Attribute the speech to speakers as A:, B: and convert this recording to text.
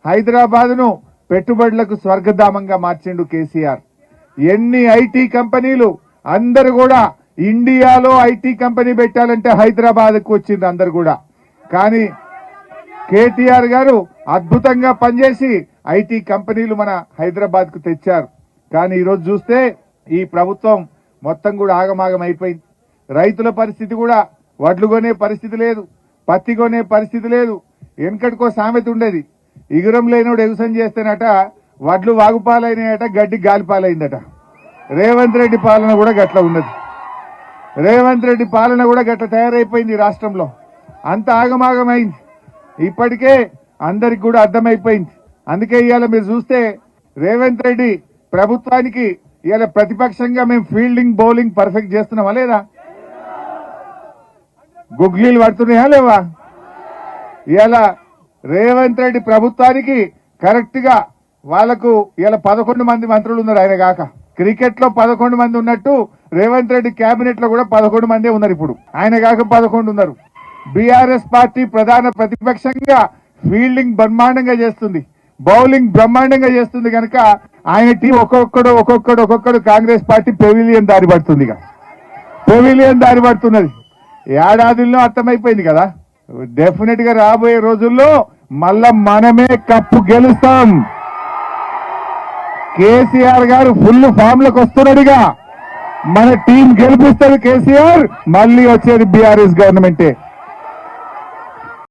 A: హైదరాబాద్ ను పెట్టుబడులకు స్వర్గధామంగా మార్చిండు కేసీఆర్. ఎన్ని ఐటీ కంపెనీలు అందరు కూడా ఇండియాలో ఐటీ కంపెనీ పెట్టాలంటే హైదరాబాద్ కు వచ్చింది అందరు కూడా. కానీ కేటీఆర్ గారు అద్భుతంగా పనిచేసి ఐటీ కంపెనీలు మన హైదరాబాద్ కు తెచ్చారు. కానీ ఈరోజు చూస్తే ఈ ప్రభుత్వం మొత్తం కూడా ఆగమాగం అయిపోయింది. రైతుల పరిస్థితి కూడా వడ్లు కొనే పరిస్థితి లేదు, పత్తి కొనే పరిస్థితి లేదు. వెనకటికో సామెత ఉండేది, ఇగురం లేనోడు ఎగుసం చేస్తేనట వడ్లు వాగుపాలైనాయట, గడ్డి గాలిపాలైందట. రేవంత్ రెడ్డి పాలన కూడా గట్ల ఉన్నది. రేవంత్ రెడ్డి పాలన కూడా గట్ల తయారైపోయింది రాష్ట్రంలో. అంత ఆగమాగమైంది. ఇప్పటికే అందరికి కూడా అర్థమైపోయింది. అందుకే ఇవాళ మీరు చూస్తే రేవంత్ రెడ్డి ప్రభుత్వానికి ఇవాళ ప్రతిపక్షంగా మేము ఫీల్డింగ్ బౌలింగ్ పర్ఫెక్ట్ చేస్తున్నామా లేదా? గుగ్లీలు పడుతున్నాయా లేవా? ఇవాళ రేవంత్ రెడ్డి ప్రభుత్వానికి కరెక్ట్ గా వాళ్లకు ఇలా 11 మంది మంత్రులు ఉన్నారు. ఆయన కాక క్రికెట్ లో 11 మంది ఉన్నట్టు రేవంత్ రెడ్డి కేబినెట్ లో కూడా 11 మందే ఉన్నారు. ఇప్పుడు ఆయన కాక 11 ఉన్నారు. బీఆర్ఎస్ పార్టీ ప్రధాన ప్రతిపక్షంగా ఫీల్డింగ్ బ్రహ్మాండంగా చేస్తుంది, బౌలింగ్ బ్రహ్మాండంగా చేస్తుంది. కనుక ఆయన టీం ఒక్కొక్కడు కాంగ్రెస్ పార్టీ పెవిలియన్ దారి పడుతుంది. పెవిలియన్ దారి పడుతున్నది. ఏడాదిలో అర్థమైపోయింది కదా. డెఫినెట్ గా రాబోయే రోజుల్లో మళ్ళా మనమే కప్పు గెలుస్తాం. కేసీఆర్ గారు ఫుల్ ఫామ్ లకు వస్తున్నాడుగా. మన టీం గెలిపిస్తాడు కేసీఆర్. మళ్ళీ వచ్చేది బీఆర్ఎస్ గవర్నమెంటే.